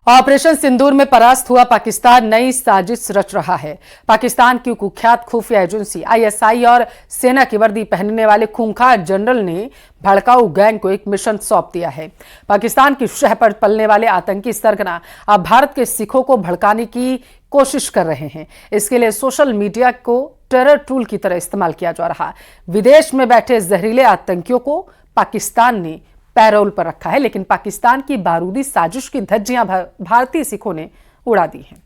Operation सिंदूर में परास्त हुआ पाकिस्तान नई साजिश रच रहा है। पाकिस्तान की कुख्यात खुफिया एजेंसी आईएसआई और सेना की वर्दी पहनने वाले खूंखार जनरल ने भड़काऊ गैंग को एक मिशन सौंप दिया है। पाकिस्तान की शह पर पलने वाले आतंकी सरगना अब भारत के सिखों को भड़काने की कोशिश कर रहे हैं। इसके लिए सोशल मीडिया को टेरर टूल की तरह इस्तेमाल किया जा रहा। विदेश में बैठे जहरीले आतंकियों को पाकिस्तान ने पैरोल पर रखा है, लेकिन पाकिस्तान की बारूदी साजिश की धज्जियां भारतीय सिखों ने उड़ा दी हैं।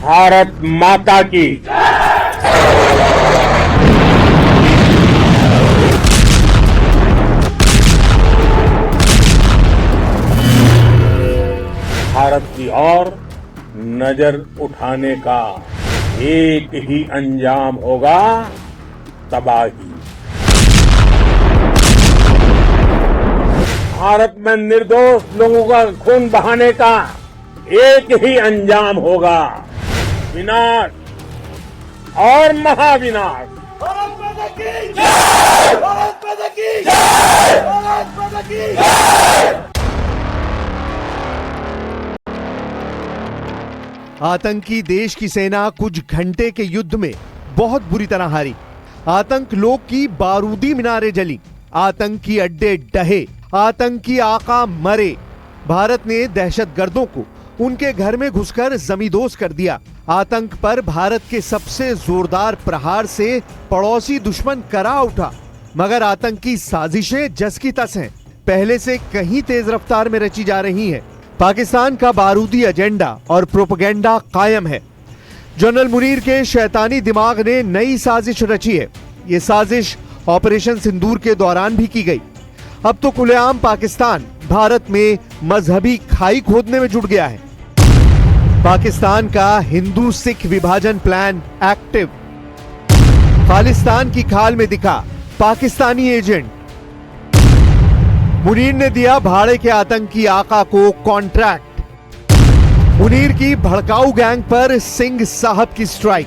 भारत माता की भारत की ओर नजर उठाने का एक ही अंजाम होगा, तबाही। भारत में निर्दोष लोगों का खून बहाने का एक ही अंजाम होगा, विनाश और महाविनाश। भारत माता की जय! भारत माता की जय! भारत माता की जय! आतंकी देश की सेना कुछ घंटे के युद्ध में बहुत बुरी तरह हारी। आतंक लोग की बारूदी मीनारें जली, आतंकी अड्डे ढहे, आतंकी आका मरे। भारत ने दहशतगर्दों को उनके घर में घुसकर जमींदोज कर दिया। आतंक पर भारत के सबसे जोरदार प्रहार से पड़ोसी दुश्मन करा उठा, मगर आतंकी साजिशें जस की तस हैं, पहले से कहीं तेज रफ्तार में रची जा रही हैं। पाकिस्तान का बारूदी एजेंडा और प्रोपेगेंडा कायम है। जनरल मुनीर के शैतानी दिमाग ने नई साजिश रची है। ये साजिश ऑपरेशन सिंदूर के दौरान भी की गई। अब तो खुलेआम पाकिस्तान भारत में मजहबी खाई खोदने में जुट गया है। पाकिस्तान का हिंदू सिख विभाजन प्लान एक्टिव। खालिस्तान की खाल में दिखा पाकिस्तानी एजेंट। मुनीर ने दिया भाड़े के आतंकी आका को कॉन्ट्रैक्ट। मुनीर की भड़काऊ गैंग पर सिंह साहब की स्ट्राइक।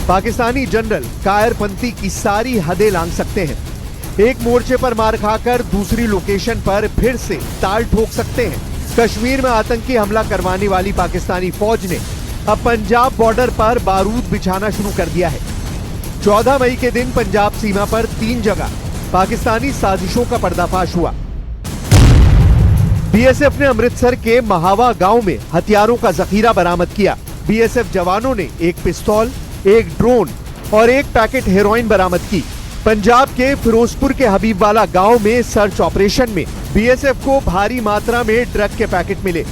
पाकिस्तानी जनरल कायरपंथी की सारी हदें लांघ सकते हैं। एक मोर्चे पर मार खाकर दूसरी लोकेशन पर फिर से ताल ठोक सकते हैं। कश्मीर में आतंकी हमला करवाने वाली पाकिस्तानी फौज ने अब पंजाब बॉर्डर पर बारूद बिछाना शुरू कर दिया है। 14 मई के दिन पंजाब सीमा पर 3 जगह पाकिस्तानी साजिशों का पर्दाफाश हुआ। बीएसएफ ने अमृतसर के महावा गांव में हथियारों का जखीरा बरामद किया। बीएसएफ जवानों ने एक पिस्तौल, एक ड्रोन और एक पैकेट हेरोइन बरामद की। पंजाब के फिरोजपुर के हबीबवाला गांव में सर्च ऑपरेशन में बीएसएफ को भारी मात्रा में ड्रग के पैकेट मिले।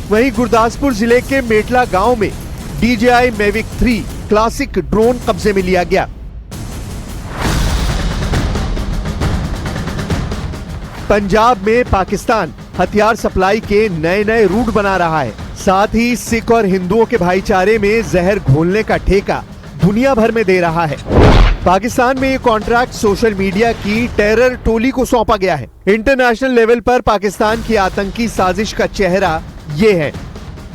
वहीं गुरदासपुर जिले के मेटला गांव में DJI Mavic 3 क्लासिक ड्रोन कब्जे में लिया गया। पंजाब में पाकिस्तान हथियार सप्लाई के नए नए रूट बना रहा है। साथ ही सिख और हिंदुओं के भाईचारे में जहर घोलने का ठेका दुनिया भर में दे रहा है। पाकिस्तान में ये कॉन्ट्रैक्ट सोशल मीडिया की टेरर टोली को सौंपा गया है। इंटरनेशनल लेवल पर पाकिस्तान की आतंकी साजिश का चेहरा ये है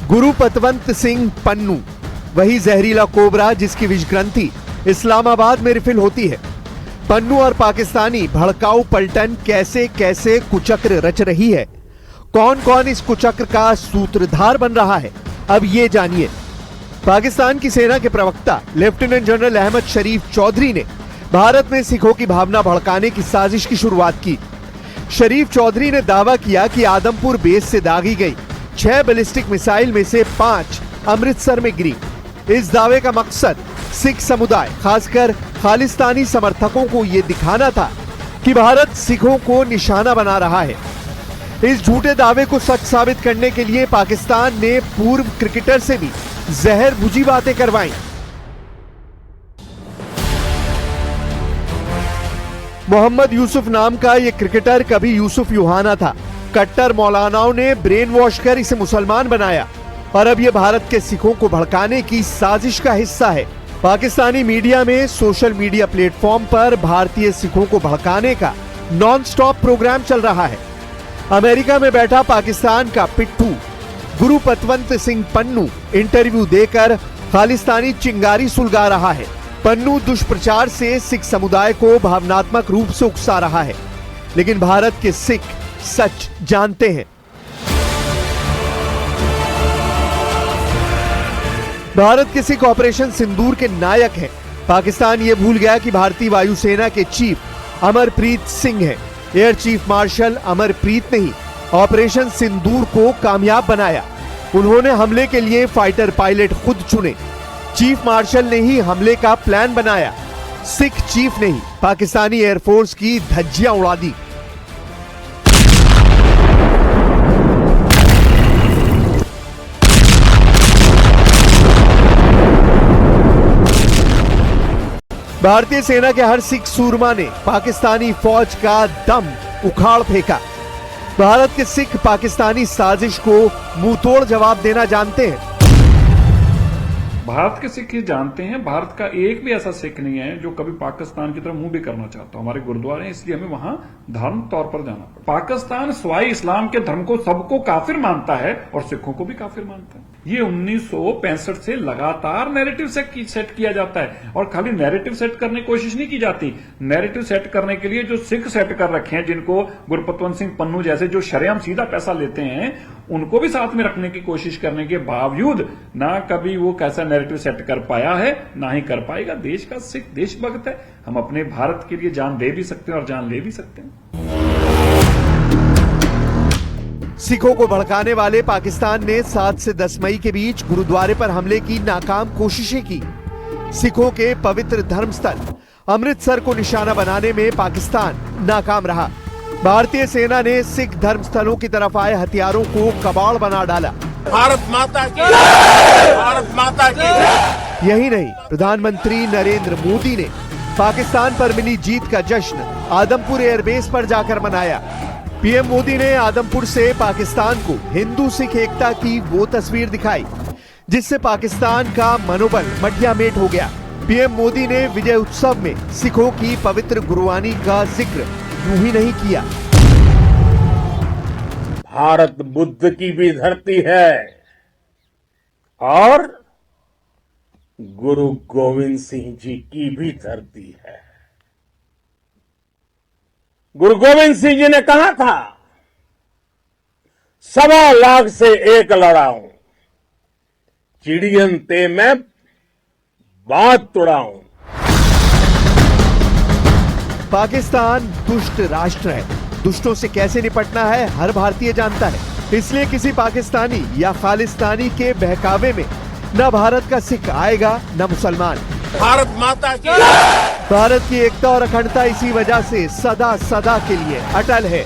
गुरु पतवंत सिंह पन्नू, वही जहरीला कोबरा जिसकी विषग्रंथि इस्लामाबाद में रिफिल होती है। पन्नू और पाकिस्तानी भड़काऊ पलटन कैसे कैसे कुचक्र रच रही है, कौन कौन इस कुचक्र का सूत्रधार बन रहा है, अब ये जानिए। पाकिस्तान की सेना के प्रवक्ता लेफ्टिनेंट जनरल अहमद शरीफ चौधरी ने भारत में सिखों की भावना भड़काने की साजिश की शुरुआत की। शरीफ चौधरी ने दावा किया कि आदमपुर बेस से दागी गई 6 बैलिस्टिक मिसाइल में से 5 अमृतसर में गिरी। इस दावे का मकसद सिख समुदाय, खासकर खालिस्तानी समर्थकों को यह दिखाना था कि भारत सिखों को निशाना बना रहा है। इस झूठे दावे को सच साबित करने के लिए पाकिस्तान ने पूर्व क्रिकेटर से भी जहर बुझी बातें करवाई। मोहम्मद यूसुफ नाम का यह क्रिकेटर कभी यूसुफ यूहाना था। कट्टर मौलानाओं ने ब्रेन वॉश कर इसे मुसलमान बनाया और अब यह भारत के सिखों को भड़काने की साजिश का हिस्सा है। पाकिस्तानी मीडिया में सोशल मीडिया प्लेटफॉर्म पर भारतीय सिखों को भड़काने का नॉन स्टॉप प्रोग्राम चल रहा है। अमेरिका में बैठा पाकिस्तान का पिट्ठू गुरु पतवंत सिंह पन्नू इंटरव्यू देकर खालिस्तानी चिंगारी सुलगा रहा है। पन्नू दुष्प्रचार से सिख समुदाय को भावनात्मक रूप से उकसा रहा है, लेकिन भारत के सिख सच जानते हैं। भारत के सिख ऑपरेशन सिंदूर के नायक हैं। पाकिस्तान ये भूल गया कि भारतीय वायुसेना के चीफ अमरप्रीत सिंह हैं। एयर चीफ मार्शल अमरप्रीत ने ही ऑपरेशन सिंदूर को कामयाब बनाया। उन्होंने हमले के लिए फाइटर पायलट खुद चुने। चीफ मार्शल ने ही हमले का प्लान बनाया। सिख चीफ ने ही पाकिस्तानी एयरफोर्स की धज्जियां उड़ा दी। भारतीय सेना के हर सिख सूरमा ने पाकिस्तानी फौज का दम उखाड़ फेंका। भारत के सिख पाकिस्तानी साजिश को मुंहतोड़ जवाब देना जानते हैं। भारत के सिख ये जानते हैं, भारत का एक भी ऐसा सिख नहीं है जो कभी पाकिस्तान की तरफ मुंह भी करना चाहता हो। हमारे गुरुद्वारे हैं, इसलिए हमें वहां धार्मिक तौर पर जाना पड़ता। पाकिस्तान स्वाई इस्लाम के धर्म को सबको काफिर मानता है और सिखों को भी काफिर मानता है। ये 1965 से लगातार नैरेटिव सेट किया जाता है और खाली नैरेटिव सेट करने की कोशिश नहीं की जाती। नैरेटिव सेट करने के लिए जो सिख सेट कर रखे हैं, जिनको गुरपतवंत सिंह पन्नू जैसे जो शरेआम सीधा पैसा लेते हैं, उनको भी साथ में रखने की कोशिश करने के बावजूद ना कभी वो कैसा नैरेटिव सेट कर पाया है, ना ही कर पाएगा। देश का सिख देशभक्त है। हम अपने भारत के लिए जान दे भी सकते हैं और जान ले भी सकते हैं। सिखों को भड़काने वाले पाकिस्तान ने 7 से 10 मई के बीच गुरुद्वारे पर हमले की नाकाम कोशिशें की। सिखों के पवित्र धर्मस्थल अमृतसर को निशाना बनाने में पाकिस्तान नाकाम रहा। भारतीय सेना ने सिख धर्मस्थलों की तरफ आए हथियारों को कबाड़ बना डाला। भारत माता की, भारत माता की। यही नहीं, प्रधानमंत्री नरेंद्र मोदी ने पाकिस्तान पर मिली जीत का जश्न आदमपुर एयरबेस पर जाकर मनाया। पीएम मोदी ने आदमपुर से पाकिस्तान को हिंदू सिख एकता की वो तस्वीर दिखाई जिससे पाकिस्तान का मनोबल मटियामेट हो गया। पीएम मोदी ने विजय उत्सव में सिखों की पवित्र गुरुवाणी का जिक्र यूं ही नहीं किया। भारत बुद्ध की भी धरती है और गुरु गोविंद सिंह जी की भी धरती है। गुरु गोविंद सिंह जी ने कहा था, 1.25 लाख से एक लड़ाऊं, चिड़ियन ते मैं बात तुड़ाऊं। पाकिस्तान दुष्ट राष्ट्र है। दुष्टों से कैसे निपटना है हर भारतीय जानता है। इसलिए किसी पाकिस्तानी या खालिस्तानी के बहकावे में न भारत का सिख आएगा न मुसलमान। भारत माता की। भारत की एकता और अखंडता इसी वजह से सदा सदा के लिए अटल है।